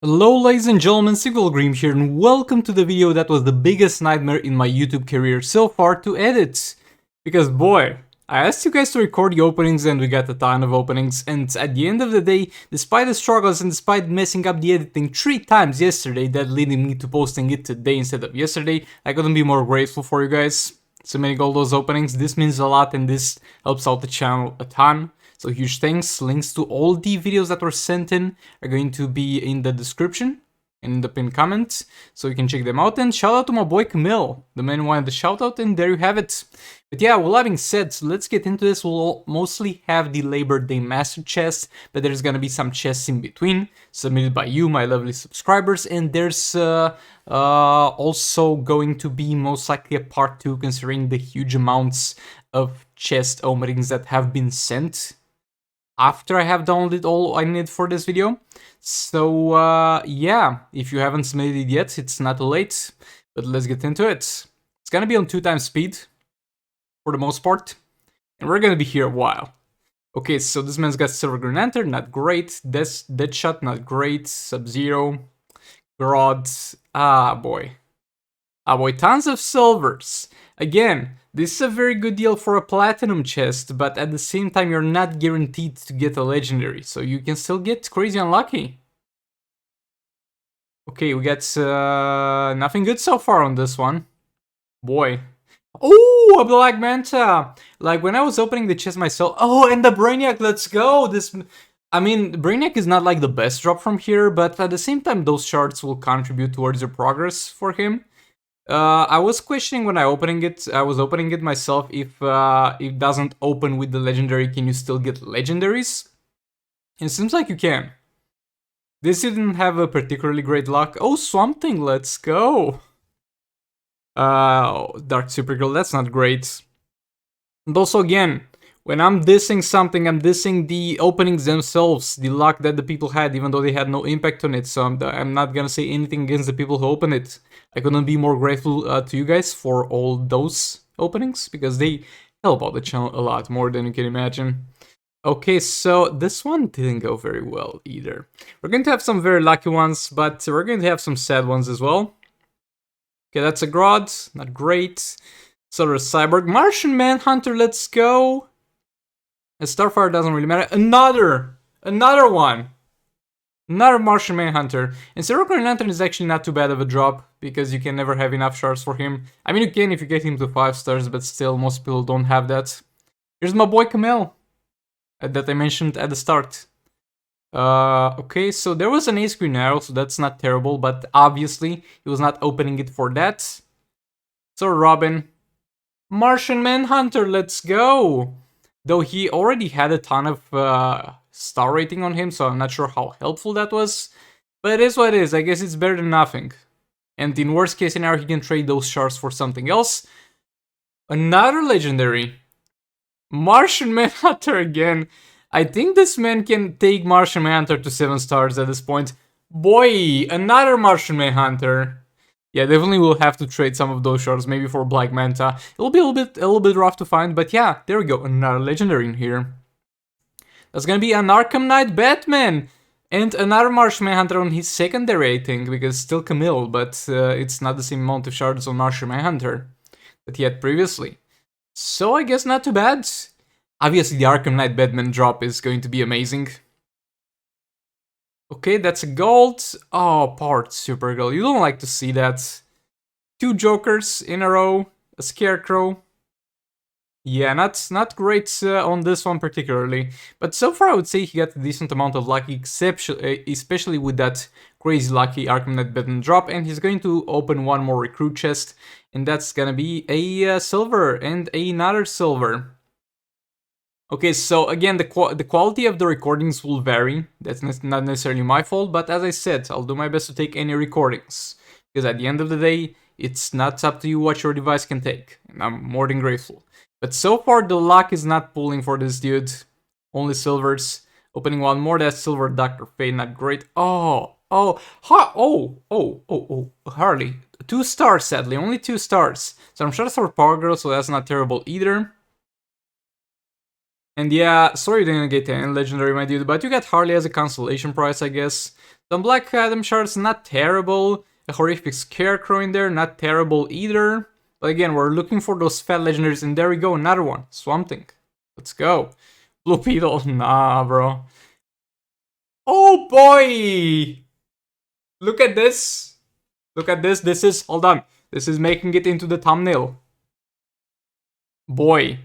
Hello ladies and gentlemen, Green here, and welcome to the video that was the biggest nightmare in my YouTube career so far to edit. Because boy, I asked you guys to record the openings and we got a ton of openings, and at the end of the day, despite the struggles and despite messing up the editing 3 times yesterday, that leading me to posting it today instead of yesterday, I couldn't be more grateful for you guys submitting all those openings. This means a lot and this helps out the channel a ton. So huge thanks. Links to all the videos that were sent in are going to be in the description and in the pinned comments, so you can check them out. And shout out to my boy Camille, the man who wanted the shout out, and there you have it. But yeah, with that being said, so let's get into this. We'll mostly have the Labor Day Master chest, but there's gonna be some chests in between, submitted by you, my lovely subscribers, and there's also going to be most likely a part 2, considering the huge amounts of chest openings that have been sent after I have downloaded all I need for this video. So yeah, if you haven't submitted it yet, it's not too late, but let's get into it. It's gonna be on 2x speed for the most part, and we're gonna be here a while. Okay, so this man's got Silver Green Lantern, not great. Deadshot, not great. Sub-Zero, Grodd, boy, tons of silvers. Again, this is a very good deal for a platinum chest, but at the same time you're not guaranteed to get a legendary, so you can still get crazy unlucky. Okay, we got nothing good so far on this one. Boy. Oh, a Black Manta! Like, when I was opening the chest myself... Oh, and the Brainiac, let's go! I mean, Brainiac is not like the best drop from here, but at the same time those shards will contribute towards your progress for him. I was questioning when I was opening it myself, if it doesn't open with the legendary, can you still get legendaries? And it seems like you can. This didn't have a particularly great luck. Oh, Swamp Thing, let's go! Dark Supergirl, that's not great. And also again, when I'm dissing something, I'm dissing the openings themselves, the luck that the people had, even though they had no impact on it, so I'm not gonna say anything against the people who open it. I couldn't be more grateful to you guys for all those openings, because they help out the channel a lot more than you can imagine. Okay, so this one didn't go very well either. We're going to have some very lucky ones, but we're going to have some sad ones as well. Okay, that's a Grodd, not great. Solar Cyborg, Martian Manhunter, let's go! And Starfire doesn't really matter. Another one! Another Martian Manhunter. And Silver Green Lantern is actually not too bad of a drop, because you can never have enough shards for him. I mean, you can if you get him to 5 stars, but still, most people don't have that. Here's my boy Camille, that I mentioned at the start. Okay, so there was an Ace Green Arrow, so that's not terrible, but obviously, he was not opening it for that. So Robin. Martian Manhunter, let's go! Though he already had a ton of star rating on him, so I'm not sure how helpful that was. But it is what it is, I guess it's better than nothing. And in worst case scenario, he can trade those shards for something else. Another legendary. Martian Manhunter again. I think this man can take Martian Manhunter to 7 stars at this point. Boy, another Martian Manhunter. Yeah, definitely will have to trade some of those shards, maybe for Black Manta. It'll be a little bit rough to find, but yeah, there we go, another legendary in here. That's gonna be an Arkham Knight Batman! And another Martian Manhunter on his secondary, I think, because still Camille, but it's not the same amount of shards on Martian Manhunter that he had previously. So I guess not too bad. Obviously the Arkham Knight Batman drop is going to be amazing. Okay, that's a gold. Oh, Powered Supergirl. You don't like to see that. 2 Jokers in a row. A Scarecrow. Yeah, not great on this one particularly. But so far I would say he got a decent amount of lucky, especially with that crazy lucky Arkham Knight Batman drop. And he's going to open one more recruit chest. And that's gonna be a silver and another silver. Okay, so again, the quality of the recordings will vary. That's not necessarily my fault, but as I said, I'll do my best to take any recordings. Because at the end of the day, it's not up to you what your device can take. And I'm more than grateful. But so far, the luck is not pulling for this dude. Only silvers. Opening one more, that's Silver Dr. Fate, not great. Harley. 2 stars, sadly, only 2 stars. So I'm sure for Power Girl, so that's not terrible either. And yeah, sorry you didn't get any legendary, my dude, but you got Harley as a consolation prize, I guess. Some Black Adam shards, not terrible. A horrific Scarecrow in there, not terrible either. But again, we're looking for those fat legendaries, and there we go, another one. Swamp Thing. Let's go. Blue Beetle, nah, bro. Oh boy! Look at this. Look at this. This is, hold on. This is making it into the thumbnail. Boy.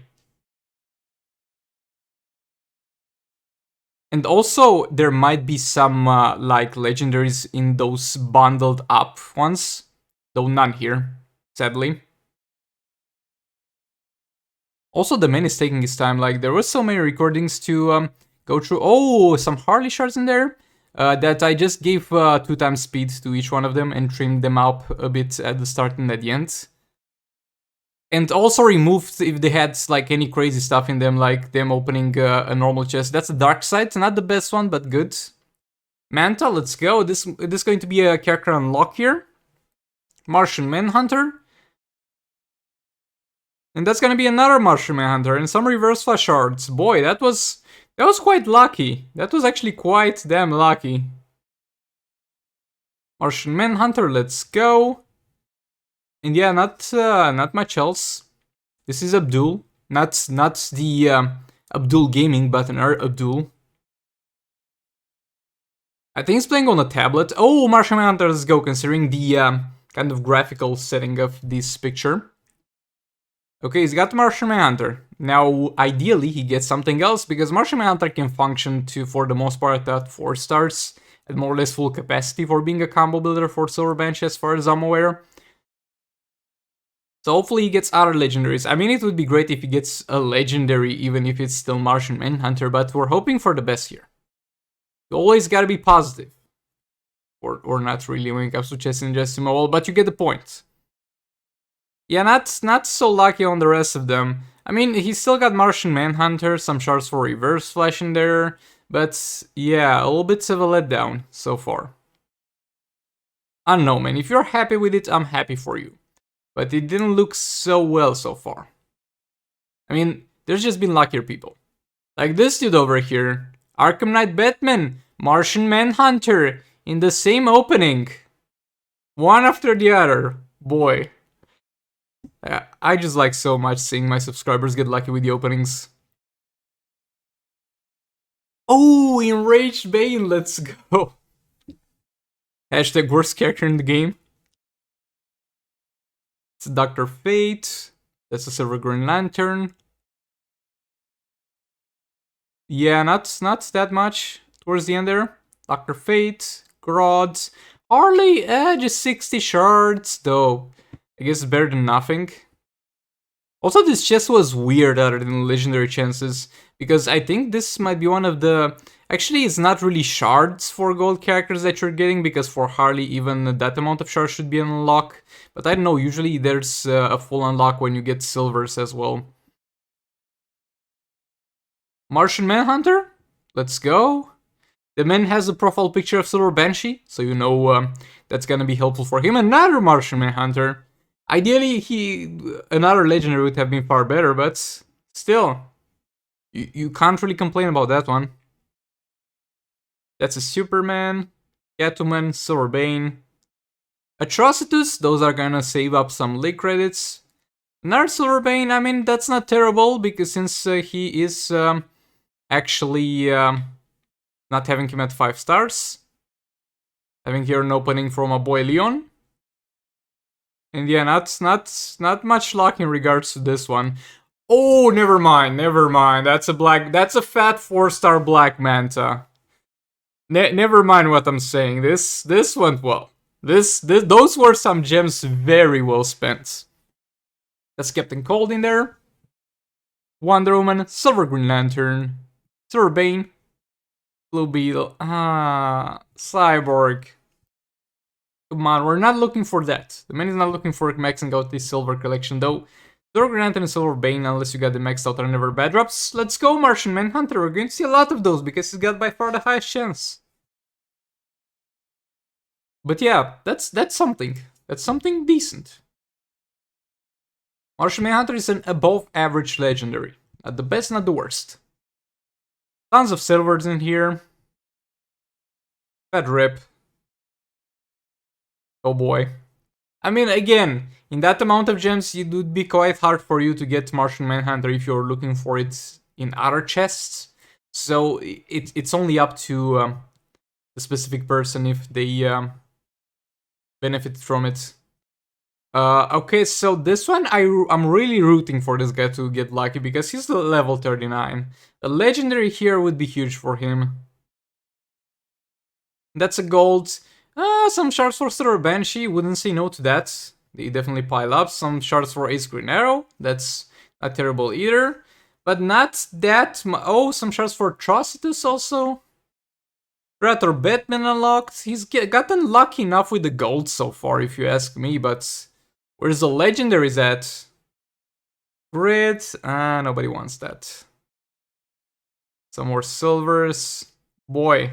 And also, there might be some, like, legendaries in those bundled up ones. Though none here, sadly. Also, the man is taking his time. Like, there was so many recordings to go through. Oh, some Harley shards in there. That I just gave 2 times speed to each one of them and trimmed them up a bit at the start and at the end. And also removed if they had like any crazy stuff in them, like them opening a normal chest. That's a dark side, not the best one, but good. Manta, let's go. This is going to be a character unlock here. Martian Manhunter. And that's gonna be another Martian Manhunter and some reverse flash shards. Boy, that was quite lucky. That was actually quite damn lucky. Martian Manhunter, let's go. And yeah, not much else. This is Abdul, not the Abdul Gaming, but another Abdul. I think he's playing on a tablet. Oh, Martian Manhunter, let's go, considering the kind of graphical setting of this picture. Okay, he's got Martian Manhunter. Now, ideally, he gets something else, because Martian Manhunter can function for the most part, at 4 stars, at more or less full capacity for being a combo builder for Silver Banshee, as far as I'm aware. So hopefully he gets other legendaries. I mean, it would be great if he gets a legendary, even if it's still Martian Manhunter, but we're hoping for the best here. You always gotta be positive. Or not really when it comes to chess and Decimal, but you get the point. Yeah, not so lucky on the rest of them. I mean, he's still got Martian Manhunter, some shards for reverse flash in there, but yeah, a little bit of a letdown so far. I don't know, man. If you're happy with it, I'm happy for you. But it didn't look so well so far. I mean, there's just been luckier people. Like this dude over here. Arkham Knight Batman, Martian Manhunter, in the same opening. One after the other. Boy. I just like so much seeing my subscribers get lucky with the openings. Oh, Enraged Bane, let's go. Hashtag worst character in the game. It's Dr. Fate. That's a Silver Green Lantern. Yeah, not that much towards the end there. Dr. Fate, Grodd, Harley, just 60 shards, though. I guess it's better than nothing. Also, this chest was weird other than legendary chances, because I think this might be one of the... Actually, it's not really shards for gold characters that you're getting, because for Harley, even that amount of shards should be an unlock. But I don't know, usually there's a full unlock when you get silvers as well. Martian Manhunter? Let's go. The man has a profile picture of Silver Banshee, so you know that's gonna be helpful for him. Another Martian Manhunter. Ideally, another legendary would have been far better, but still, you can't really complain about that one. That's a Superman, Catwoman, Silver Bane. Atrocitus, those are gonna save up some league credits. Another Silver Bane, I mean, that's not terrible, because since he is actually not having him at 5 stars. Having here an opening from a boy Leon. And yeah, not much luck in regards to this one. Oh, never mind. That's a fat 4-star Black Manta. Never mind what I'm saying. This went well. Those were some gems very well spent. That's Captain Cold in there. Wonder Woman, Silver Green Lantern, Silver Bane, Blue Beetle. Cyborg. Come on, we're not looking for that. The man is not looking for maxing out this silver collection, though. Silver Green Lantern and Silver Bane, unless you got the maxed out, are never bad drops. Let's go, Martian Manhunter. We're going to see a lot of those, because he's got by far the highest chance. But yeah, that's something. That's something decent. Martian Manhunter is an above-average legendary. Not the best, not the worst. Tons of silvers in here. Bad rip. Oh boy. I mean, again, in that amount of gems, it would be quite hard for you to get Martian Manhunter if you're looking for it in other chests. So it's only up to the specific person if they benefit from it. Okay, so this one I'm really rooting for this guy to get lucky because he's level 39. A legendary here would be huge for him. That's a gold. Some shards for Silver Banshee, wouldn't say no to that. They definitely pile up. Some shards for Ace Green Arrow, that's not terrible either. But not that. Oh, some shards for Atrocitus also. Predator Batman unlocked. He's gotten lucky enough with the gold so far, if you ask me, but where's the legendaries at? Grid? Nobody wants that. Some more silvers. Boy.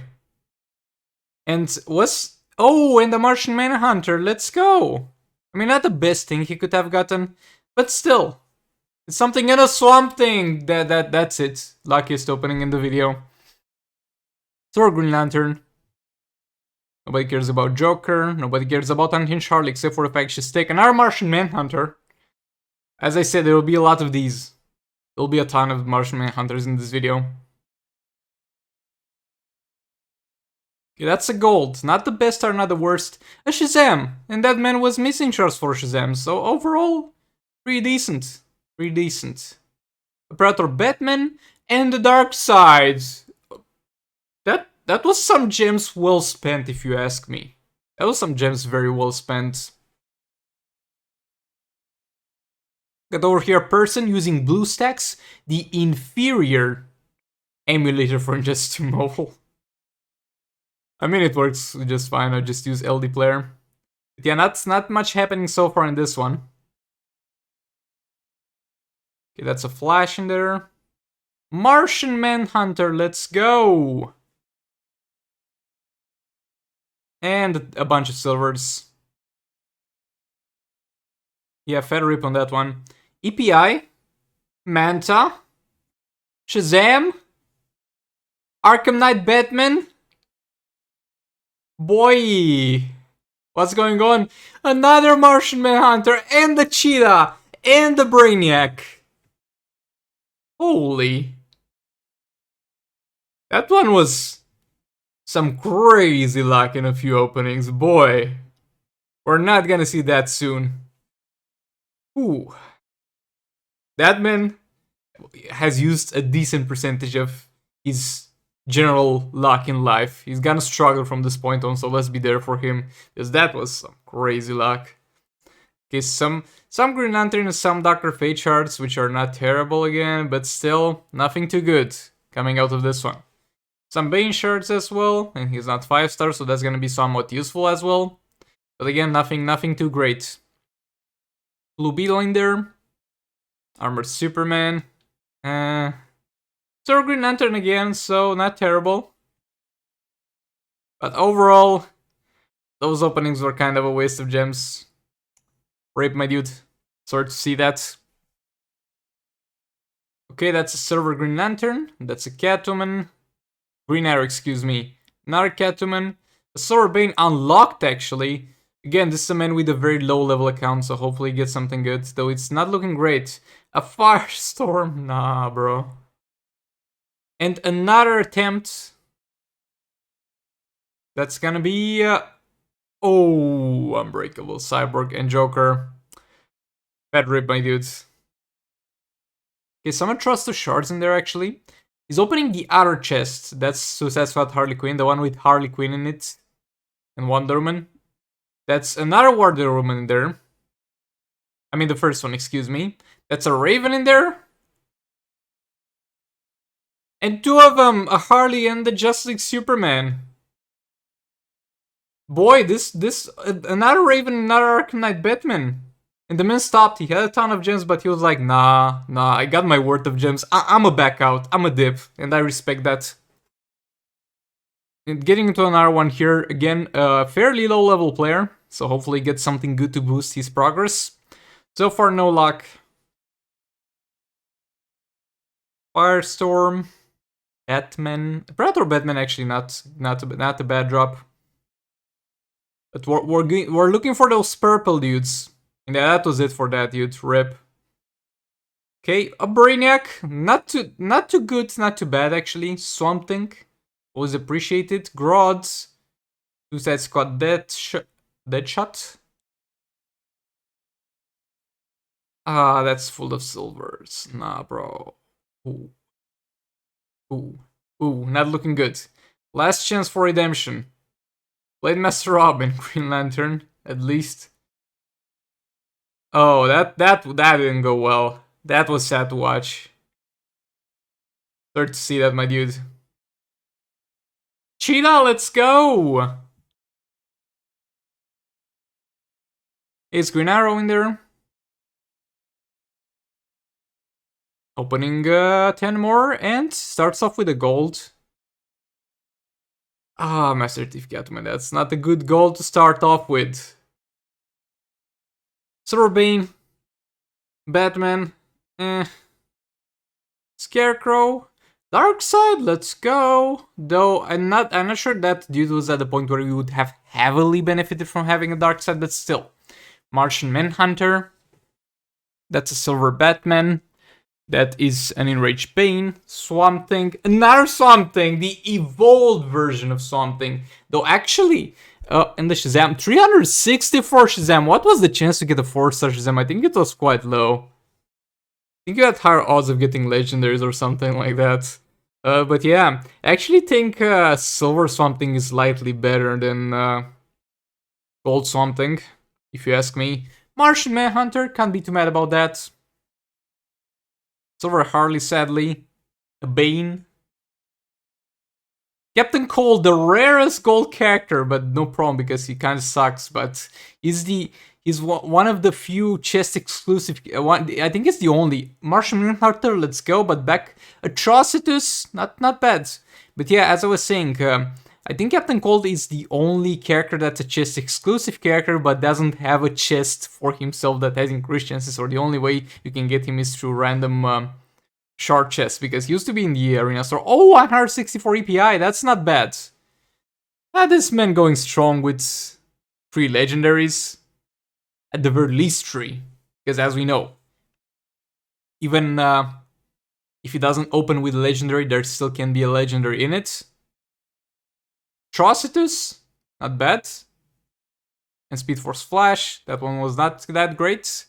And was... Oh, and the Martian Manhunter, let's go! I mean, not the best thing he could have gotten, but still. It's something in a Swamp Thing! That's it. Luckiest opening in the video. Thor Green Lantern. Nobody cares about Joker. Nobody cares about Unhinged Harley except for the fact she's taken our Martian Manhunter. As I said, there will be a lot of these. There will be a ton of Martian Manhunters in this video. Okay, that's a gold. Not the best or not the worst. A Shazam! And that man was missing shards for Shazam, so overall, pretty decent. Pretty decent. A Predator Batman and the Dark Side. That was some gems well spent, if you ask me. That was some gems very well spent. Got over here a person using BlueStacks, the inferior emulator for Just 2 Mobile. I mean, it works just fine. I just use LD Player. But yeah, not much happening so far in this one. Okay, that's a flash in there. Martian Manhunter, let's go! And a bunch of silvers. Yeah, fat rip on that one. EPI, Manta, Shazam, Arkham Knight Batman. Boy, what's going on? Another Martian Manhunter and the Cheetah and the Brainiac. Holy. That one was some crazy luck in a few openings, boy. We're not gonna see that soon. Ooh. That man has used a decent percentage of his general luck in life. He's gonna struggle from this point on, so let's be there for him, because that was some crazy luck. Okay, some Green Lantern and some Dr. Fate shards, which are not terrible again, but still nothing too good coming out of this one. Some Bane shards as well, and he's not 5-star, so that's gonna be somewhat useful as well. But again, nothing too great. Blue Beetle in there. Armored Superman. Thor Green Lantern again, so not terrible. But overall, those openings were kind of a waste of gems. Rape, my dude. Sorry to see that. Okay, that's a Silver Green Lantern. That's a Catwoman. Green Arrow, excuse me. Another Catwoman. A Silver Bane unlocked, actually. Again, this is a man with a very low level account, so hopefully he gets something good. Though it's not looking great. A Firestorm? Nah, bro. And another attempt. That's gonna be... oh, Unbreakable, Cyborg, and Joker. Bad rip, my dudes. Okay, someone trusts the shards in there, actually. He's opening the other chest. That's Suicide Squad Harley Quinn, the one with Harley Quinn in it. And Wonder Woman. That's another Wonder Woman in there. I mean, the first one, excuse me. That's a Raven in there. And two of them, a Harley and the Justice League Superman. Boy, another Raven, another Arkham Knight Batman. And the man stopped. He had a ton of gems, but he was like, nah, I got my worth of gems. I'm a back out. I'm a dip. And I respect that. And getting into another one here, again, a fairly low level player. So hopefully get something good to boost his progress. So far, no luck. Firestorm. Batman. Predator Batman actually not a bad drop. But we're looking for those purple dudes. And that was it for that dude. Rip. Okay, a Brainiac. Not too good, not too bad actually. Swamp Thing. Always appreciated. Grodd. Suicide Squad Deadshot. Ah, that's full of silvers. Nah, bro. Ooh. Ooh. Ooh, not looking good. Last chance for redemption. Blade Master Robin, Green Lantern, at least. Oh, that didn't go well. That was sad to watch. Start to see that, my dude. Cheetah, let's go! Is Green Arrow in there? Opening 10 more and starts off with a gold. Ah, Master Thief Catwoman, that's not a good gold to start off with. Silverbane, Batman, Scarecrow, Darkseid, let's go. Though I'm not sure that dude was at the point where we would have heavily benefited from having a Darkseid, but still. Martian Manhunter, that's a silver Batman. That is an Enraged Bane, Swamp Thing, another Swamp Thing, the evolved version of Swamp Thing. Though actually, in the Shazam, 364 Shazam, what was the chance to get a 4-star Shazam? I think it was quite low. I think you had higher odds of getting legendaries or something like that. But yeah, I actually think Silver Swamp Thing is slightly better than Gold Swamp Thing, if you ask me. Martian Manhunter, can't be too mad about that. Silver Harley, sadly. A Bane. Captain Cold, the rarest gold character, but no problem because he kind of sucks. But he's one of the few chest exclusive. I think it's the only. Martian Manhunter, let's go. But back Atrocitus, not bad. But yeah, as I was saying, I think Captain Cold is the only character that's a chest exclusive character, but doesn't have a chest for himself that has increased chances, or the only way you can get him is through random shard chests, because he used to be in the arena store. Oh, 164 EPI, that's not bad. This man going strong with 3 legendaries. At the very least 3, because as we know, even if it doesn't open with a legendary, there still can be a legendary in it. Atrocitus, not bad. And Speed Force Flash, that one was not that great.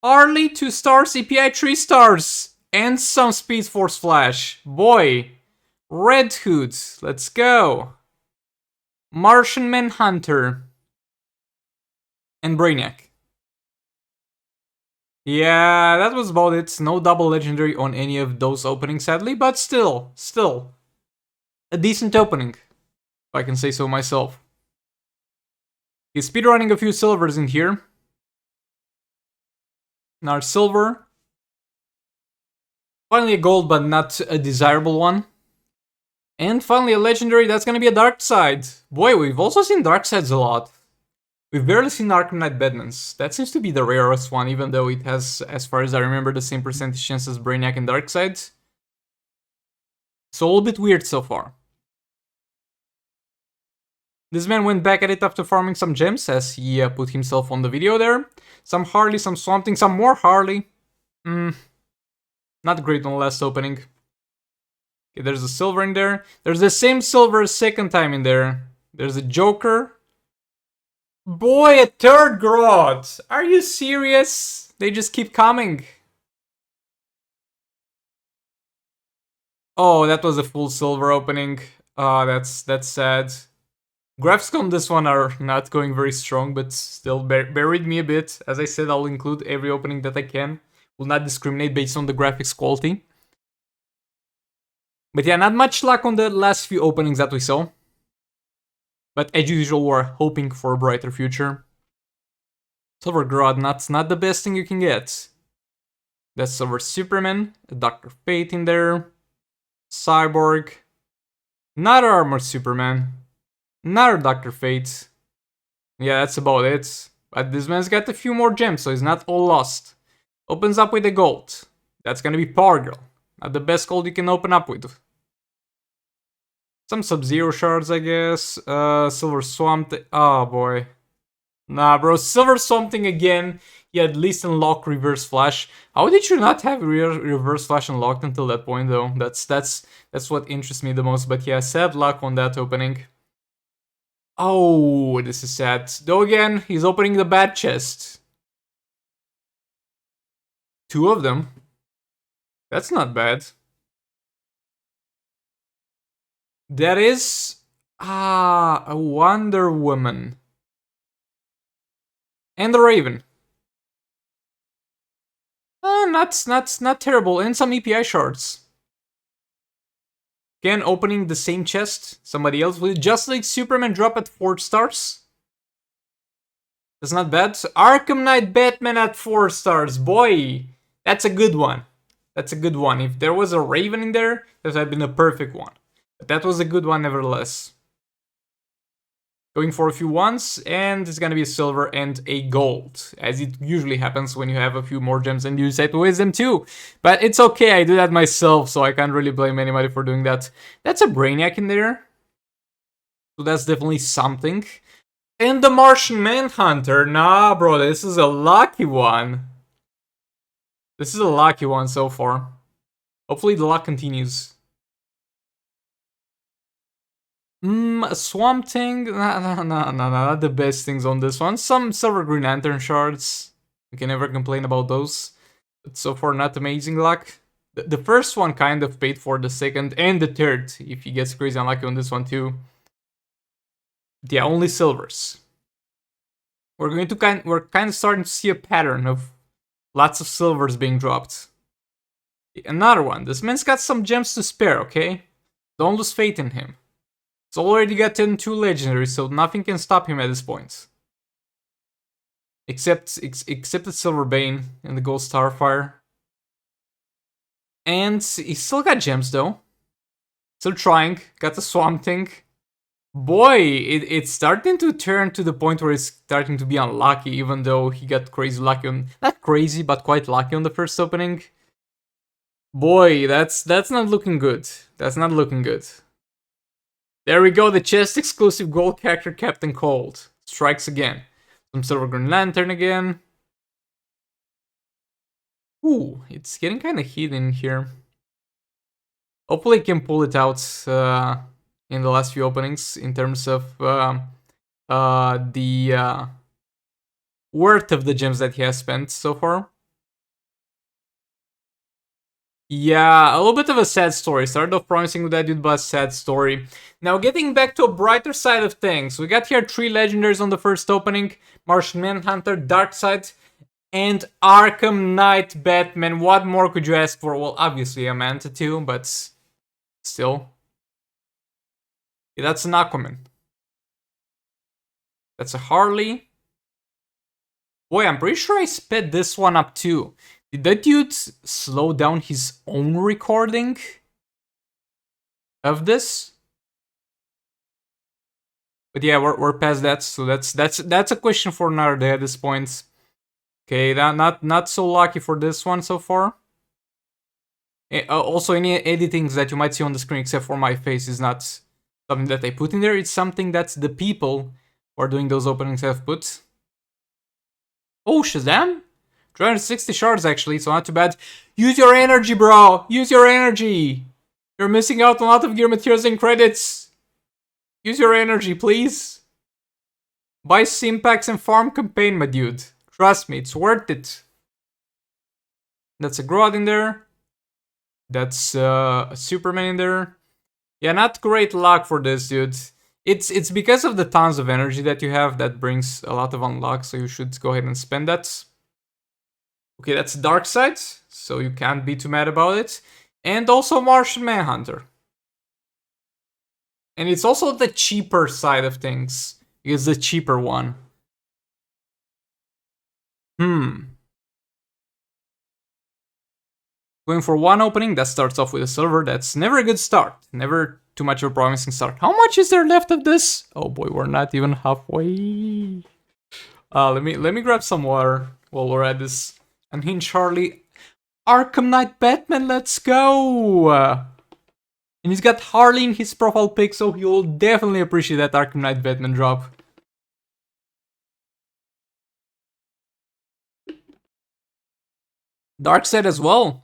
Harley, 2 stars, EPI 3 stars, and some Speed Force Flash. Boy. Red Hood, let's go. Martian Manhunter. And Brainiac. Yeah, that was about it. No double legendary on any of those openings, sadly, but still. A decent opening, if I can say so myself. He's speedrunning a few silvers in here. Now silver. Finally a gold, but not a desirable one. And finally a legendary, that's gonna be a Darkseid. Boy, we've also seen Darkseids a lot. We've barely seen Arkham Knight Badmans. That seems to be the rarest one, even though it has, as far as I remember, the same percentage chance as Brainiac and Darkseid. So a little bit weird so far. This man went back at it after farming some gems, as he put himself on the video there. Some Harley, some Swamp Thing, some more Harley. Not great on the last opening. Okay, there's a silver in there. There's the same silver a second time in there. There's a Joker. Boy, a 3rd Grodd! Are you serious? They just keep coming. Oh, that was a full silver opening. That's sad. Graphics on this one are not going very strong, but still bear with me a bit. As I said, I'll include every opening that I can. Will not discriminate based on the graphics quality. But yeah, not much luck on the last few openings that we saw. But as usual, we're hoping for a brighter future. Silver Grodd, not the best thing you can get. That's Silver Superman, a Dr. Fate in there. Cyborg. Another Armored Superman. Another Dr. Fate. Yeah, that's about it. But this man's got a few more gems, so he's not all lost. Opens up with a gold. That's gonna be Power Girl. Not the best gold you can open up with. Some Sub-Zero shards, I guess. Silver Swamp. Oh boy. Nah, bro. Silver Swamp Thing again. He at least unlocked Reverse Flash. How did you not have Reverse Flash unlocked until that point, though? That's what interests me the most. But yeah, sad luck on that opening. Oh, this is sad. Though again, he's opening the bad chest. 2 of them. That's not bad. That is... a Wonder Woman. And the Raven. Not terrible. And some EPI shards. Again, opening the same chest. Somebody else will just like Superman drop at 4 stars. That's not bad. Arkham Knight Batman at 4 stars. Boy, that's a good one. That's a good one. If there was a Raven in there, that would have been a perfect one. But that was a good one nevertheless. Going for a few ones, and it's gonna be a silver and a gold, as it usually happens when you have a few more gems and you decide to waste them too. But it's okay, I do that myself, so I can't really blame anybody for doing that. That's a Brainiac in there, so that's definitely something. And the Martian Manhunter, nah bro, this is a lucky one. This is a lucky one so far. Hopefully the luck continues. A Swamp Thing? No, not the best things on this one. Some Silver Green Lantern shards. You can never complain about those. But so far, not amazing luck. The first one kind of paid for the second and the third, if he gets crazy unlucky on this one too. Yeah, only silvers. We're kind of starting to see a pattern of lots of silvers being dropped. Another one. This man's got some gems to spare, okay? Don't lose faith in him. It's already gotten 2 legendaries, so nothing can stop him at this point. Except the Silver Bane and the Gold Starfire. And he's still got gems though. Still trying. Got the Swamp Thing. Boy, it's starting to turn to the point where it's starting to be unlucky, even though he got crazy lucky on... Not crazy, but quite lucky on the first opening. Boy, that's not looking good. That's not looking good. There we go, the chest exclusive gold character Captain Cold. Strikes again. Some Silver Green Lantern again. Ooh, it's getting kind of hidden here. Hopefully I can pull it out in the last few openings in terms of the worth of the gems that he has spent so far. Yeah, a little bit of a sad story. Started off promising with that dude, but sad story. Now, getting back to a brighter side of things. We got here 3 legendaries on the first opening. Martian Manhunter, Darkseid, and Arkham Knight Batman. What more could you ask for? Well, obviously a Manta too, but still. Yeah, that's an Aquaman. That's a Harley. Boy, I'm pretty sure I sped this one up too. Did that dude slow down his own recording of this? But yeah, we're past that, so that's a question for another day at this point. Okay, not so lucky for this one so far. Also, any editings that you might see on the screen, except for my face, is not something that I put in there. It's something that the people who are doing those openings have put. Oh, Shazam! 360 shards actually, so not too bad. Use your energy, bro! Use your energy! You're missing out on a lot of gear materials and credits. Use your energy, please. Buy sim packs and farm campaign, my dude. Trust me, it's worth it. That's a Grodd in there. That's a Superman in there. Yeah, not great luck for this, dude. It's because of the tons of energy that you have that brings a lot of unlock, so you should go ahead and spend that. Okay, that's Darkseid, so you can't be too mad about it. And also Martian Manhunter. And it's also the cheaper side of things. It's the cheaper one. Going for one opening, that starts off with a silver. That's never a good start. Never too much of a promising start. How much is there left of this? Oh boy, we're not even halfway. Let me grab some water while we're at this. Unhinged Harley. Arkham Knight Batman, let's go! And he's got Harley in his profile pic, so he'll definitely appreciate that Arkham Knight Batman drop. Darkseid as well.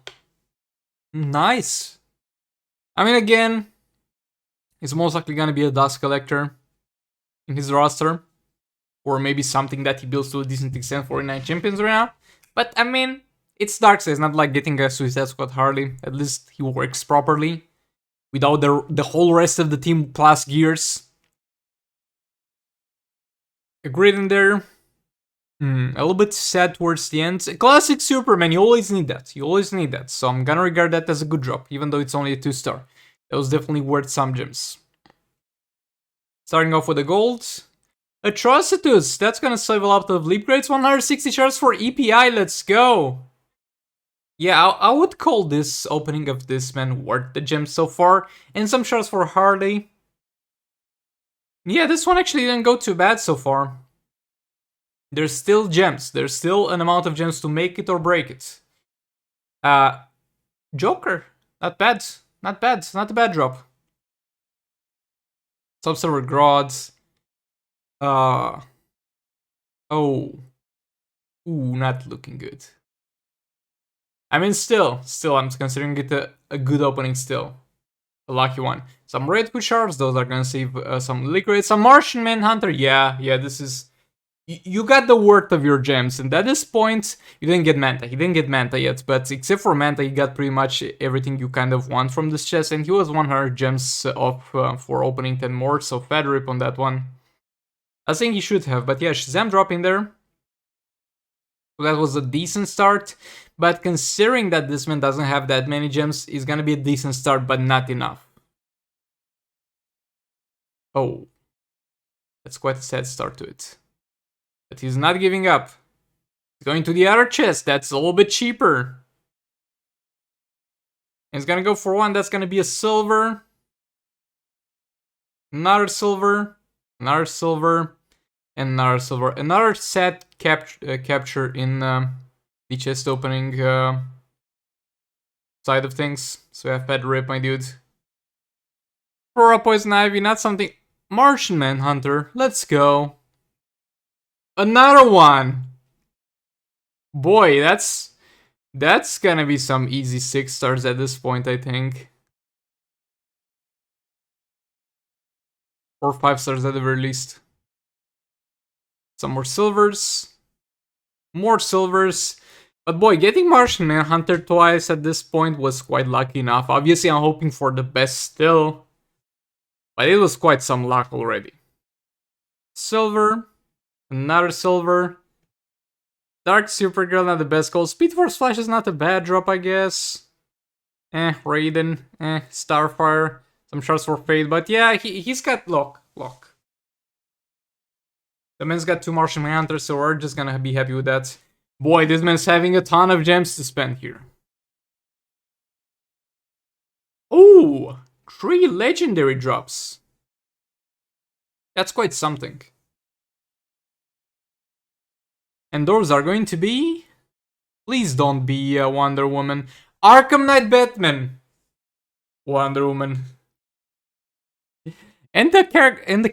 Nice. I mean, again, he's most likely gonna be a dust collector in his roster. Or maybe something that he builds to a decent extent for 49 champions right now. But I mean, it's Darkseid, it's not like getting a Suicide Squad Harley. At least he works properly. Without the whole rest of the team plus gears. Agreed in there. A little bit sad towards the end. Classic Superman, you always need that. You always need that. So I'm gonna regard that as a good drop, even though it's only a 2-star. That was definitely worth some gems. Starting off with the gold. Atrocitus, that's gonna save a lot of leap grades. 160 shards for EPI, let's go. Yeah, I would call this opening of this man worth the gems so far. And some shards for Harley. Yeah, this one actually didn't go too bad so far. There's still gems. There's still an amount of gems to make it or break it. Joker, not bad. Not bad. Not a bad drop. Subserver Grods. Oh. Ooh, not looking good. I mean, still, I'm considering it a good opening still. A lucky one. Some Red Hood Shards, those are gonna save some liquid. Some Martian Manhunter, yeah, this is... You got the worth of your gems, and at this point, you didn't get Manta. He didn't get Manta yet, but except for Manta, he got pretty much everything you kind of want from this chest, and he was 100 gems off for opening 10 more, so fat rip on that one. I think he should have, but yeah, Shazam drop in there. So that was a decent start, but considering that this man doesn't have that many gems, it's gonna be a decent start, but not enough. Oh, that's quite a sad start to it. But he's not giving up. He's going to the other chest, that's a little bit cheaper. And he's gonna go for one, that's gonna be a silver. Another silver. Another silver. And another silver. Another sad capture in the chest opening side of things. So I have bad rip, my dude. For a Poison Ivy, not something... Martian Manhunter, let's go. Another one! Boy, that's gonna be some easy 6 stars at this point, I think. Or 5 stars at the very least. Some more silvers. More silvers. But boy, getting Martian Manhunter twice at this point was quite lucky enough. Obviously, I'm hoping for the best still. But it was quite some luck already. Silver. Another silver. Dark Supergirl, not the best goal. Speed Force Flash is not a bad drop, I guess. Raiden. Starfire. Some shards for Fade. But yeah, he's got... Look. The man's got 2 Martian Manhunters, so we're just gonna be happy with that. Boy, this man's having a ton of gems to spend here. Ooh! 3 legendary drops. That's quite something. And those are going to be... Please don't be Wonder Woman. Arkham Knight Batman. Wonder Woman. And the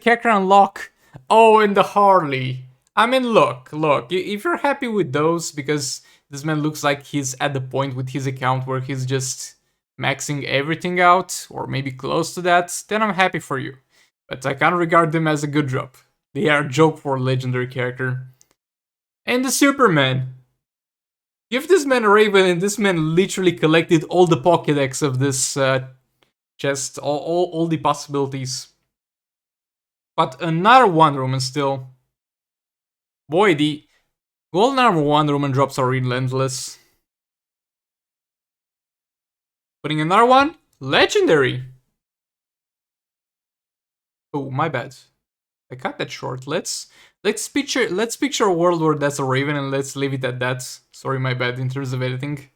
character unlock. Oh, and the Harley. I mean, look. If you're happy with those, because this man looks like he's at the point with his account where he's just maxing everything out, or maybe close to that, then I'm happy for you. But I can't regard them as a good drop. They are a joke for a legendary character. And the Superman. Give this man a Raven, and this man literally collected all the Pokédex of this chest, all the possibilities. But another Wonder Woman still. Boy, the Golden Armor Wonder Woman drops are relentless. Putting another one, legendary. Oh, my bad. I cut that short. Let's picture a world where that's a Raven, and let's leave it at that. Sorry, my bad in terms of editing.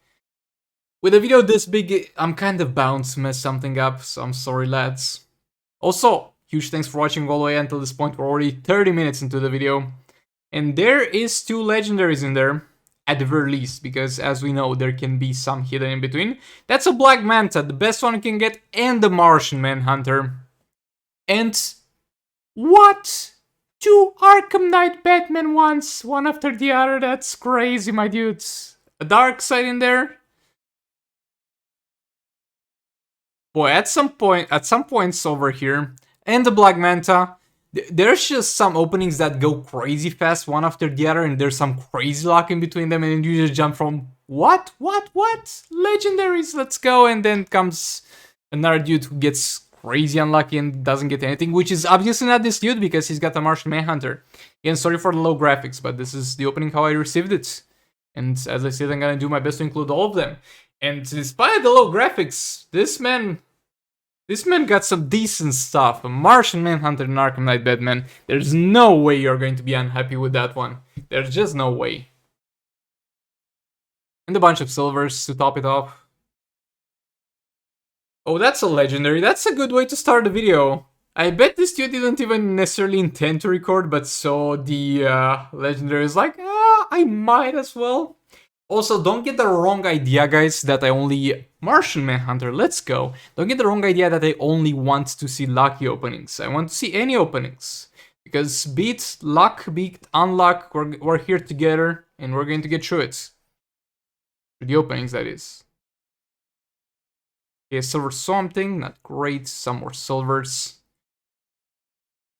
With a video this big, I'm kind of bound to mess something up, so I'm sorry, lads. Also, huge thanks for watching all the way until this point. We're already 30 minutes into the video. And there is 2 legendaries in there. at the very least, because as we know, there can be some hidden in between. That's a Black Manta, the best one you can get, and the Martian Manhunter. And what? 2 Arkham Knight Batman ones, one after the other. That's crazy, my dudes. A dark side in there. Boy, at some points over here, and the Black Manta, there's just some openings that go crazy fast one after the other, and there's some crazy luck in between them, and you just jump from what? Legendaries, let's go, and then comes another dude who gets crazy unlucky and doesn't get anything, which is obviously not this dude because he's got a Martian Manhunter. Again, sorry for the low graphics, but this is the opening how I received it. And as I said, I'm gonna do my best to include all of them. And despite the low graphics, this man got some decent stuff. A Martian Manhunter and Arkham Knight Batman. There's no way you're going to be unhappy with that one. There's just no way. And a bunch of silvers to top it off. Oh, that's a legendary. That's a good way to start the video. I bet this dude didn't even necessarily intend to record, but saw the legendary is like, I might as well. Also, don't get the wrong idea, guys, that I only... Martian Manhunter, let's go. Don't get the wrong idea that I only want to see lucky openings. I want to see any openings. Because be it luck, be it unluck, we're here together, and we're going to get through it. Through the openings, that is. Okay, silver something, not great. Some more silvers.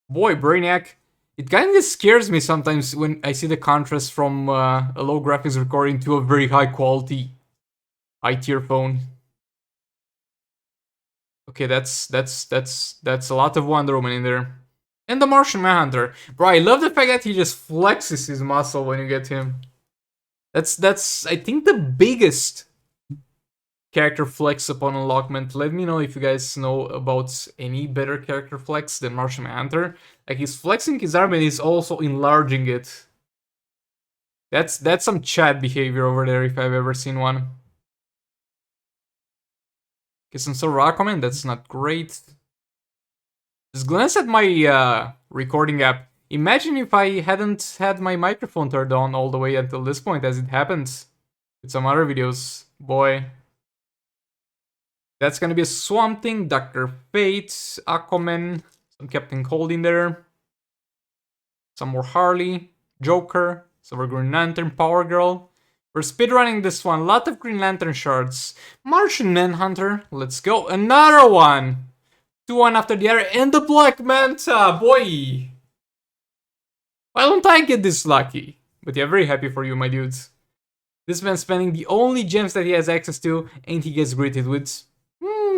Boy, Brainiac. It kind of scares me sometimes when I see the contrast from a low graphics recording to a very high quality, high tier phone. Okay, that's a lot of Wonder Woman in there. And the Martian Manhunter. Bro, I love the fact that he just flexes his muscle when you get him. That's I think the biggest character flex upon unlockment. Let me know if you guys know about any better character flex than Martian Manhunter. Like, he's flexing his arm and he's also enlarging it. That's some Chad behavior over there if I've ever seen one. Okay, some silver Aquaman, that's not great. Just glance at my recording app. Imagine if I hadn't had my microphone turned on all the way until this point, as it happens with some other videos. Boy. That's gonna be a Swamp Thing, Dr. Fate, Aquaman, some Captain Cold in there. Some more Harley, Joker, Silver Green Lantern, Power Girl. We're speedrunning this one, a lot of Green Lantern shards. Martian Manhunter, let's go. Another one! 2 one after the other, and the Black Manta, boy! Why don't I get this lucky? But yeah, very happy for you, my dudes. This man's spending the only gems that he has access to, and he gets greeted with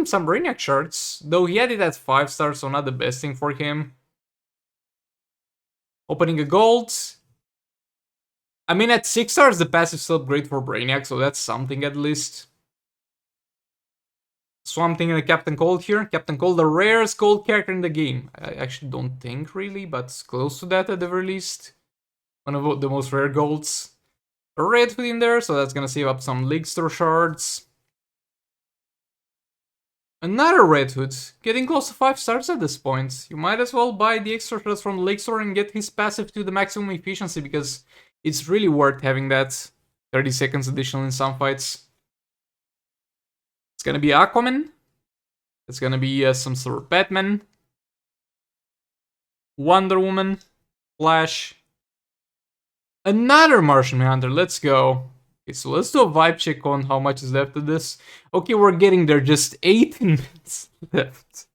some Brainiac shards. Though he had it at 5 stars, so not the best thing for him. Opening a gold. I mean, at 6 stars, the passive's still great for Brainiac, so that's something at least. Swamp Thing and a Captain Cold here. Captain Cold, the rarest gold character in the game. I actually don't think really, but close to that at the very least. One of the most rare golds. A Red Hood in there, so that's gonna save up some League Store shards. Another Red Hood, getting close to 5 stars at this point. You might as well buy the extra shards from the League Store and get his passive to the maximum efficiency, because it's really worth having that 30 seconds additional in some fights. It's gonna be Aquaman. It's gonna be some Silver Batman. Wonder Woman. Flash. Another Martian Manhunter, let's go. Okay, so let's do a vibe check on how much is left of this. Okay, we're getting there, just 18 minutes left.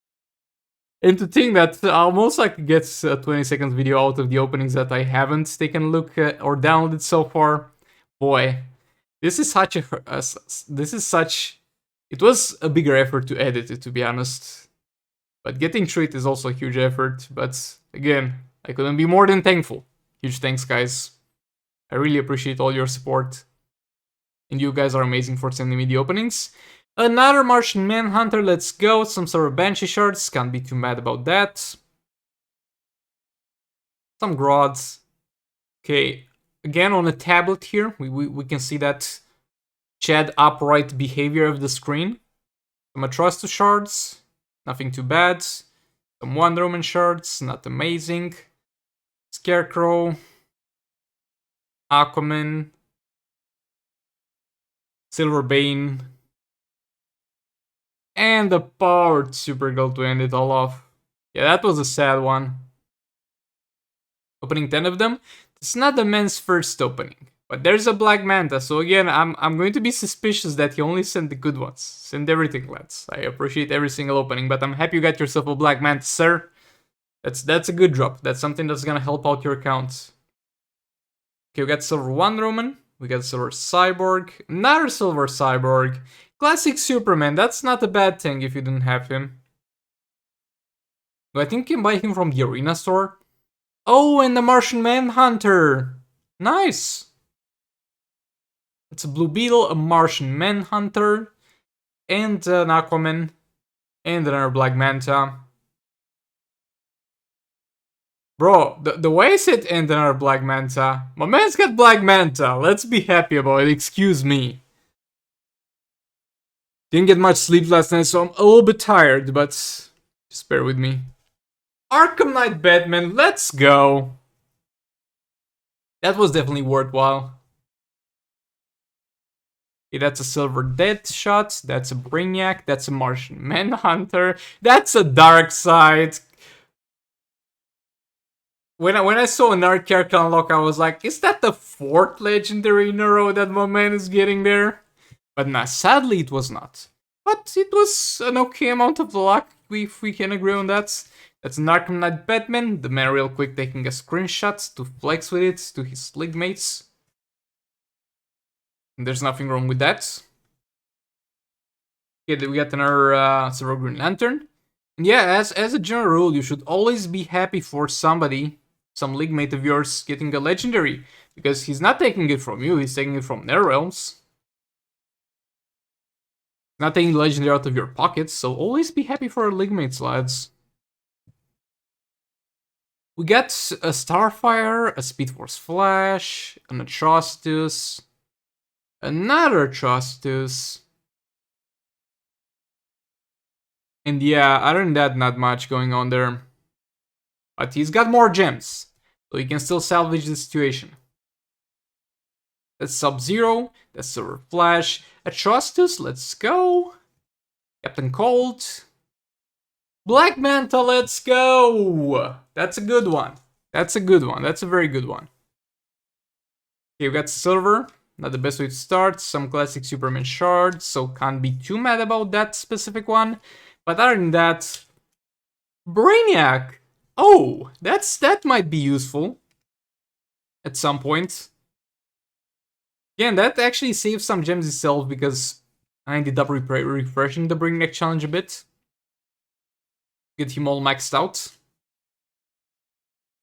And to think that I'll most likely get a 20 seconds video out of the openings that I haven't taken a look at or downloaded so far. Boy, this is such it was a bigger effort to edit it, to be honest. But getting through it is also a huge effort. But again, I couldn't be more than thankful. Huge thanks, guys. I really appreciate all your support. And you guys are amazing for sending me the openings. Another Martian Manhunter, let's go. Some sort of Banshee shards, can't be too mad about that. Some Grods. Okay, again on a tablet here, we can see that Chad upright behavior of the screen. Some Atrocitus shards, nothing too bad. Some Wonder Woman shards, not amazing. Scarecrow. Aquaman. Silver Bane, and the powered Super Girl to end it all off. Yeah, that was a sad one. Opening 10 of them. It's not the man's first opening, but there's a Black Manta, so again, I'm going to be suspicious that he only sent the good ones. Send everything, lads. I appreciate every single opening, but I'm happy you got yourself a Black Manta, sir. That's a good drop. That's something that's gonna help out your account. Okay, we got Silver 1 Roman. We got Silver Cyborg. Another Silver Cyborg. Classic Superman. That's not a bad thing if you didn't have him. But I think you can buy him from the Arena store. Oh, and the Martian Manhunter. Nice. It's a Blue Beetle, a Martian Manhunter, and an Aquaman, and another Black Manta. Bro, the way I said and another Black Manta, my man's got Black Manta. Let's be happy about it, excuse me. Didn't get much sleep last night, so I'm a little bit tired, but just bear with me. Arkham Knight Batman, let's go. That was definitely worthwhile. Okay, that's a Silver Deadshot, that's a Brainiac, that's a Martian Manhunter, that's a Darkseid. When I saw another character unlock, I was like, is that the 4th legendary in a row that my man is getting there? But nah, sadly it was not. But it was an okay amount of luck, if we can agree on that. That's an Arkham Knight Batman, the man real quick taking a screenshot to flex with it to his league mates. And there's nothing wrong with that. Okay, we got another Silver Green Lantern. And yeah, as a general rule, you should always be happy for somebody, some league mate of yours, getting a legendary. Because he's not taking it from you, he's taking it from their realms. Not taking the legendary out of your pockets, so always be happy for our league mates, lads. We got a Starfire, a Speed Force Flash, an Atrocitus, another Atrocitus. And yeah, other than that, not much going on there. But he's got more gems, so he can still salvage the situation. That's Sub-Zero, that's Silver Flash, Atrocitus, let's go. Captain Cold. Black Manta, let's go! That's a good one. That's a good one. That's a very good one. Okay, we got Silver. Not the best way to start. Some classic Superman shards, so can't be too mad about that specific one. But other than that, Brainiac. Oh, that might be useful at some point. Again, that actually saves some gems itself because I ended up refreshing the Brainiac challenge a bit. Get him all maxed out.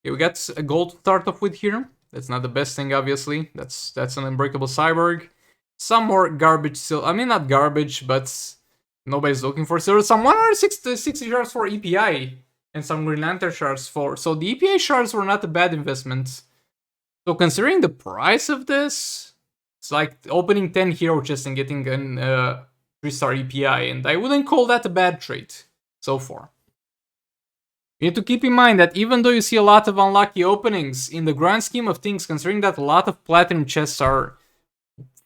Okay, we got a gold to start off with here. That's not the best thing, obviously. That's an unbreakable cyborg. Some more garbage still. I mean, not garbage, but nobody's looking for silver. Some 160 shards for EPI and some Green Lantern shards for. So the EPI shards were not a bad investment. So considering the price of this, it's like opening 10 hero chests and getting an 3-star EPI, and I wouldn't call that a bad trade so far. You need to keep in mind that even though you see a lot of unlucky openings, in the grand scheme of things, considering that a lot of platinum chests are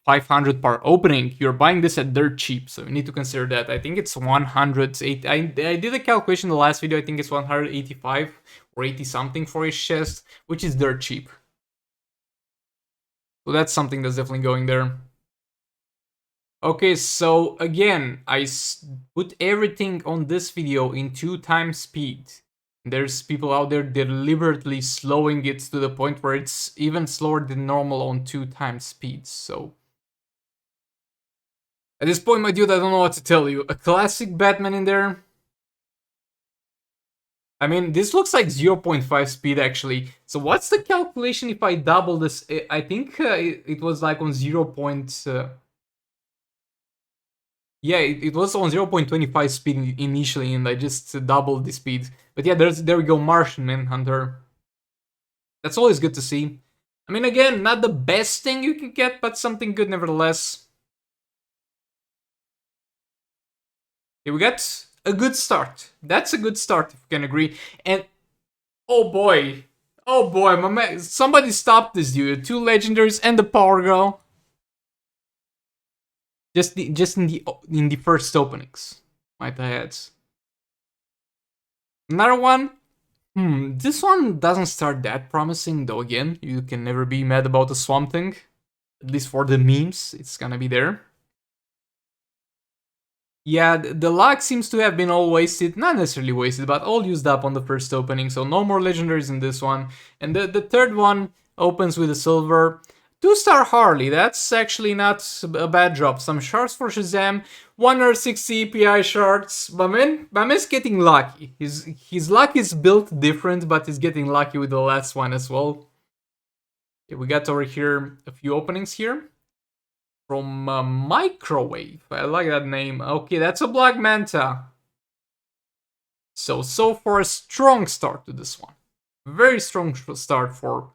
500 per opening, you're buying this at dirt cheap, so you need to consider that. I think it's 108. I did a calculation in the last video. I think it's 185 or 80 something for each chest, which is dirt cheap. So that's something that's definitely going there. Okay, so again, I put everything on this video in 2x speed. There's people out there deliberately slowing it to the point where it's even slower than normal on 2x speed, so... At this point, my dude, I don't know what to tell you. A classic Batman in there. I mean, this looks like 0.5 speed, actually. So what's the calculation if I double this? I think it was like on 0. Yeah, it was on 0.25 speed initially, and I just doubled the speed. But yeah, there we go, Martian Manhunter. That's always good to see. I mean, again, not the best thing you can get, but something good nevertheless. Okay, we got a good start. That's a good start, if you can agree. And, oh boy, my man, somebody stop this dude. 2 legendaries and the Power Girl. Just in the first openings, might I add. Another one. This one doesn't start that promising, though. Again, you can never be mad about a Swamp Thing. At least for the memes, it's gonna be there. Yeah, the luck seems to have been all wasted. Not necessarily wasted, but all used up on the first opening. So no more legendaries in this one. And the third one opens with a silver. 2-star Harley, that's actually not a bad drop. Some shards for Shazam, 160 API shards. My man's getting lucky. His luck is built different, but he's getting lucky with the last one as well. Okay, we got over here a few openings here. From Microwave, I like that name. Okay, that's a Black Manta. So far a strong start to this one. Very strong start for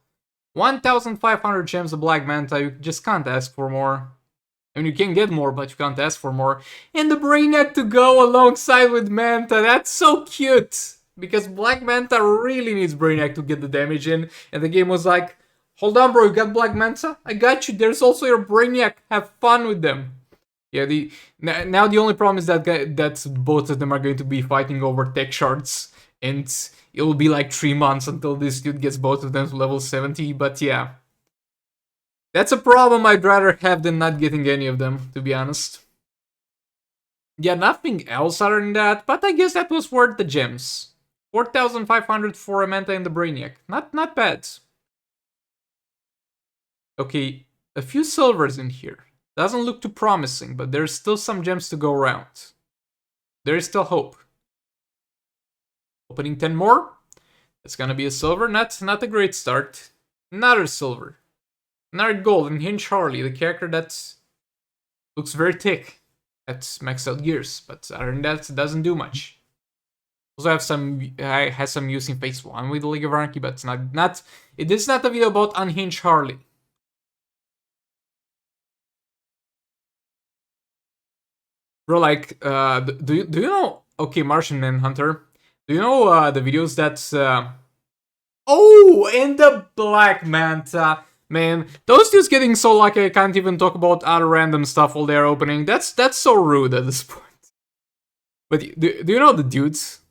1,500 gems of Black Manta. You just can't ask for more. I mean, you can get more, but you can't ask for more. And the Brainiac to go alongside with Manta. That's so cute. Because Black Manta really needs Brainiac to get the damage in. And the game was like, hold on, bro, you got Black Manta? I got you. There's also your Brainiac. Have fun with them. Yeah, now the only problem is that both of them are going to be fighting over tech shards. And it will be like 3 months until this dude gets both of them to level 70, but yeah. That's a problem I'd rather have than not getting any of them, to be honest. Yeah, nothing else other than that, but I guess that was worth the gems. 4,500 for a Manta and the Brainiac. Not bad. Okay, a few silvers in here. Doesn't look too promising, but there's still some gems to go around. There is still hope. Opening 10 more. It's gonna be a silver. Not a great start. Another silver. Another gold. And Hinge Harley, the character that looks very thick at maxed out gears, but other than that, it doesn't do much. Also has some use in phase 1 with the League of Anarchy, but it is not a video about Unhinged Harley. Bro, like, do you know? Okay, Martian Manhunter. Do you know the videos that? Oh, and the Black Manta, man. Those dudes getting so lucky I can't even talk about other random stuff while they're opening. That's so rude at this point. But do you know the dudes?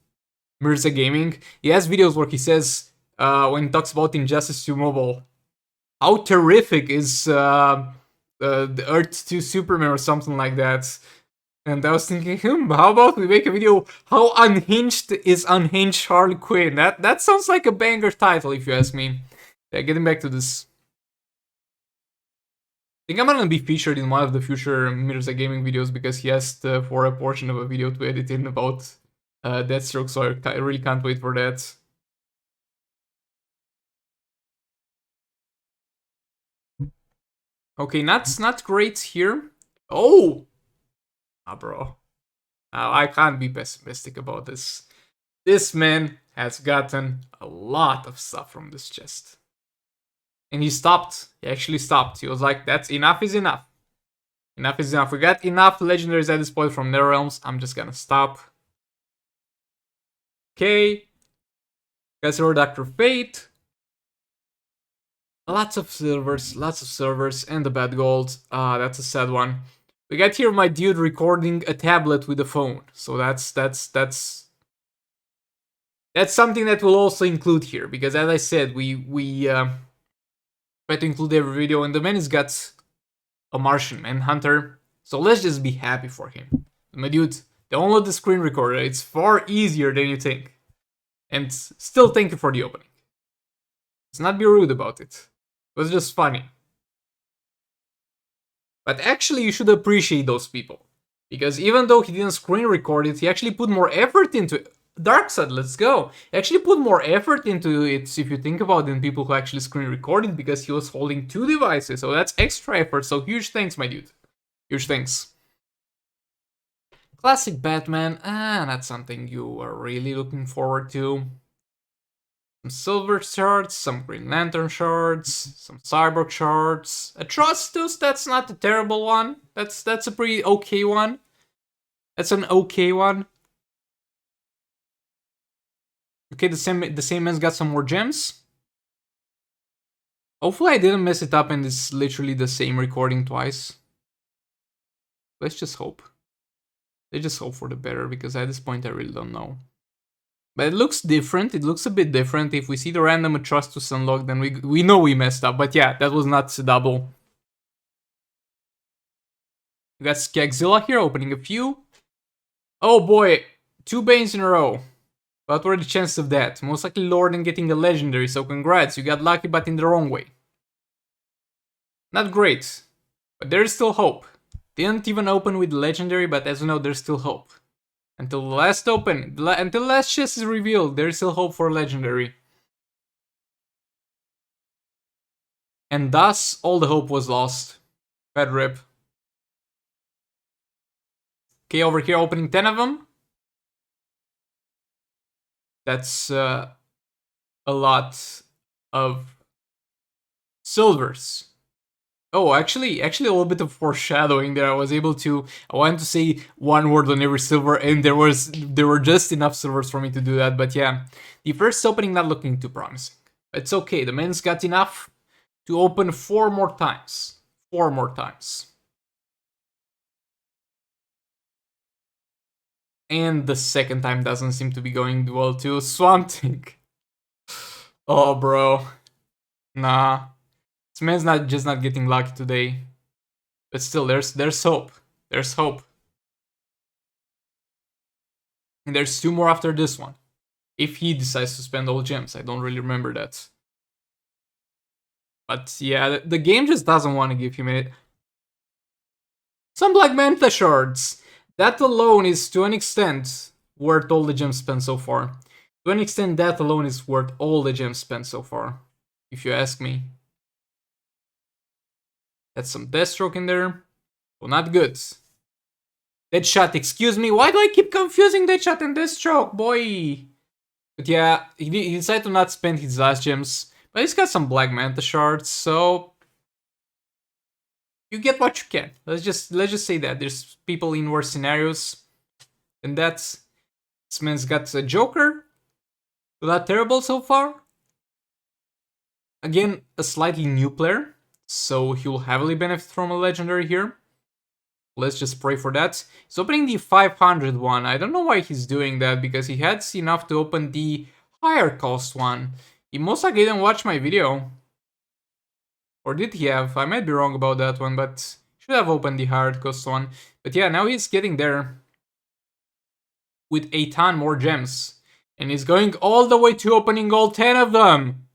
Mirza Gaming. He has videos where he says when he talks about Injustice 2 Mobile, how terrific is the Earth 2 Superman or something like that. And I was thinking, how about we make a video how unhinged is Unhinged Harley Quinn? That sounds like a banger title, if you ask me. Yeah, getting back to this. I think I'm gonna be featured in one of the future Mirza Gaming videos because he asked for a portion of a video to edit in about Deathstroke, so I really can't wait for that. Okay, not great here. Oh! Bro. I can't be pessimistic about this. This man has gotten a lot of stuff from this chest. And he stopped. He actually stopped. He was like, that's enough is enough. Enough is enough. We got enough legendaries at this point from NetherRealms. I'm just gonna stop. Okay. Guys, we're Dr. Fate. Lots of silvers, and the bad gold. That's a sad one. We got here my dude recording a tablet with a phone. So that's something that we'll also include here. Because as I said, we try to include every video. And the man has got a Martian Manhunter. So let's just be happy for him. My dude, download the screen recorder. It's far easier than you think. And still thank you for the opening. Let's not be rude about it. It was just funny. But actually, you should appreciate those people. Because even though he didn't screen record it, he actually put more effort into it. Darkside, let's go. He actually put more effort into it, if you think about it, than people who actually screen recorded, because he was holding 2 devices. So that's extra effort. So huge thanks, my dude. Huge thanks. Classic Batman. That's something you are really looking forward to. Some silver shards, some Green Lantern shards, some Cyborg shards. Atrocitus, that's not a terrible one. That's a pretty okay one. That's an okay one. Okay, the same man's got some more gems. Hopefully I didn't mess it up and it's literally the same recording twice. Let's just hope. Let's just hope for the better, because at this point I really don't know. But it looks different. It looks a bit different. If we see the random Atrocitus unlocked, then we know we messed up. But yeah, that was not a double. We got Skagzilla here opening a few. Oh boy, 2 Banes in a row. What were the chances of that? Most likely lower than getting a legendary, so congrats, you got lucky but in the wrong way. Not great, but there is still hope. Didn't even open with legendary, but as you know, there's still hope. Until the last open, until the last chest is revealed, there is still hope for legendary. And thus, all the hope was lost. Bad rip. Okay, over here opening 10 of them. That's a lot of silvers. Oh, actually a little bit of foreshadowing there. I wanted to say one word on every silver, and there were just enough silvers for me to do that. But yeah, the first opening not looking too promising. It's okay. The man's got enough to open 4 more times. 4 more times. And the second time doesn't seem to be going well too. Swamp Thing. Oh, bro. Nah. This man's not getting lucky today. But still, there's hope. There's hope. And there's 2 more after this one. If he decides to spend all gems. I don't really remember that. But yeah, the game just doesn't want to give him some Black Manta shards. That alone is, to an extent, worth all the gems spent so far. To an extent, that alone is worth all the gems spent so far. If you ask me. That's some Deathstroke in there. Well, not good. Deadshot, excuse me. Why do I keep confusing Deadshot and Deathstroke, boy? But yeah, he decided to not spend his last gems. But he's got some Black Manta shards, so you get what you can. Let's just say that there's people in worse scenarios, and this man's got a Joker. Not terrible so far. Again, a slightly new player, so he'll heavily benefit from a legendary here. Let's just pray for that. He's opening the 500 one. I don't know why he's doing that, because he had enough to open the higher cost one. He most likely didn't watch my video. Or did he have? I might be wrong about that one, but should have opened the higher cost one. But yeah, now he's getting there with a ton more gems. And he's going all the way to opening all 10 of them.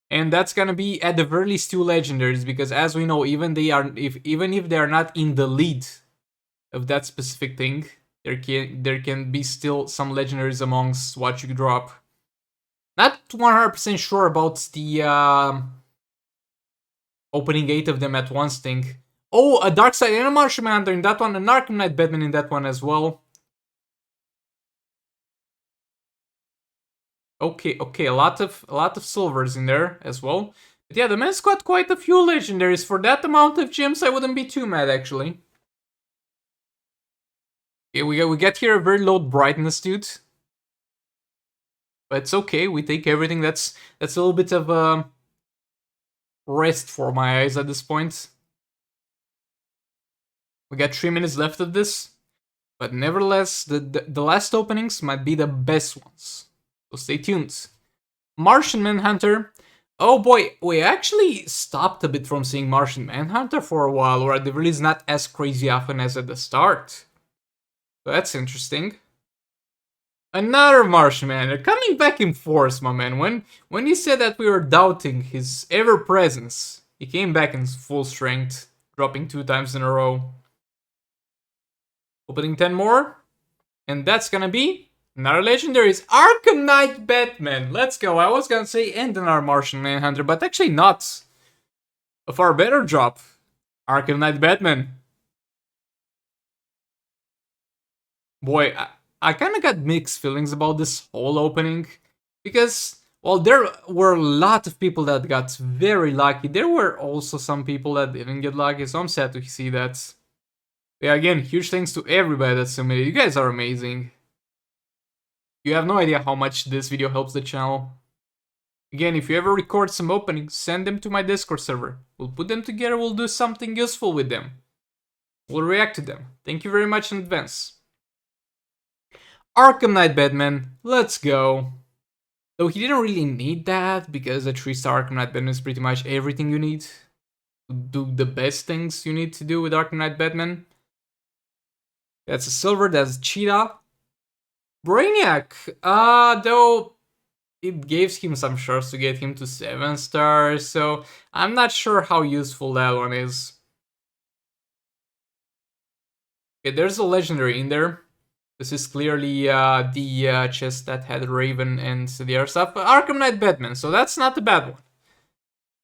And that's gonna be at the very least 2 legendaries, because as we know, even if they are not in the lead of that specific thing, there can be still some legendaries amongst what you drop. Not 100% sure about the opening 8 of them at once thing. Oh, a Dark Side and a Martian Manhunter in that one, an Arkham Knight Batman in that one as well. Okay, a lot of silvers in there as well. But yeah, the man's got quite a few legendaries. For that amount of gems, I wouldn't be too mad actually. Okay, we get here a very low brightness, dude. But it's okay, we take everything. That's a little bit of a rest for my eyes at this point. We got 3 minutes left of this. But nevertheless, the last openings might be the best ones. So stay tuned. Martian Manhunter. Oh boy, we actually stopped a bit from seeing Martian Manhunter for a while, or at the very least not as crazy often as at the start. So that's interesting. Another Martian Manhunter coming back in force, my man. When he said that we were doubting his ever-presence, he came back in full strength, dropping 2 times in a row. Opening 10 more, and that's gonna be another legendary is Arkham Knight Batman. Let's go. I was gonna say and another Martian Manhunter, but actually not. A far better drop. Arkham Knight Batman. Boy, I kind of got mixed feelings about this whole opening. Because, well, there were a lot of people that got very lucky. There were also some people that didn't get lucky, so I'm sad to see that. Yeah, again, huge thanks to everybody that submitted. You guys are amazing. You have no idea how much this video helps the channel. Again, if you ever record some openings, send them to my Discord server. We'll put them together, we'll do something useful with them. We'll react to them. Thank you very much in advance. Arkham Knight Batman, let's go. Though he didn't really need that, because a 3-star Arkham Knight Batman is pretty much everything you need to do the best things you need to do with Arkham Knight Batman. That's a silver, that's Cheetah. Brainiac, though it gives him some shards to get him to 7 stars, so I'm not sure how useful that one is. Okay, there's a legendary in there. This is clearly the chest that had Raven and the other stuff. Arkham Knight Batman, so that's not a bad one.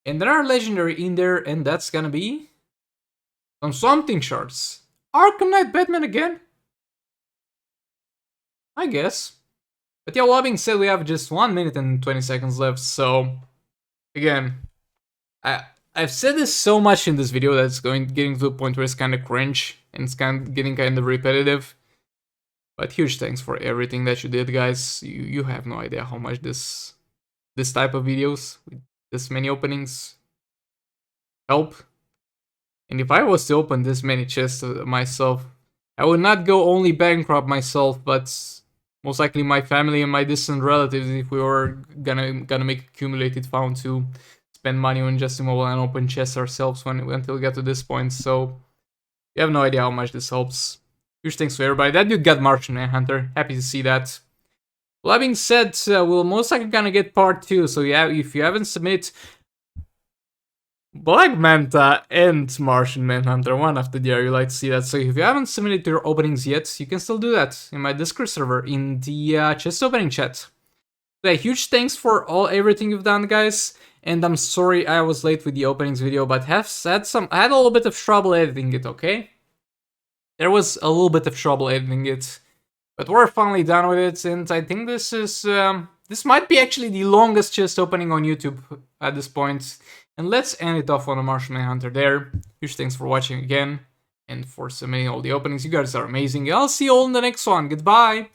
And there are legendary in there, and that's gonna be some something shards. Arkham Knight Batman again? I guess. But yeah, all being said, we have just 1 minute and 20 seconds left, so again, I've said this so much in this video that it's getting to a point where it's kind of cringe and it's getting kind of repetitive. But huge thanks for everything that you did, guys. You have no idea how much this type of videos with this many openings help. And if I was to open this many chests myself, I would not go only bankrupt myself, but most likely my family and my distant relatives if we were gonna make accumulated fund to spend money on just immobile and open chests ourselves until we get to this point. So you have no idea how much this helps. Huge thanks to everybody. That dude got Martian Manhunter. Happy to see that. Well, that being said, we'll most likely gonna get part 2. So yeah, if you haven't submitted Black Manta and Martian Manhunter, one after the other, you like to see that. So if you haven't submitted your openings yet, you can still do that in my Discord server in the chest opening chat. So yeah, huge thanks for everything you've done, guys. And I'm sorry I was late with the openings video, but I had a little bit of trouble editing it. Okay. There was a little bit of trouble editing it, but we're finally done with it, and I think this is this might be actually the longest chest opening on YouTube at this point. And let's end it off on a Martian Manhunter there. Huge thanks for watching again, and for submitting all the openings. You guys are amazing. I'll see you all in the next one. Goodbye!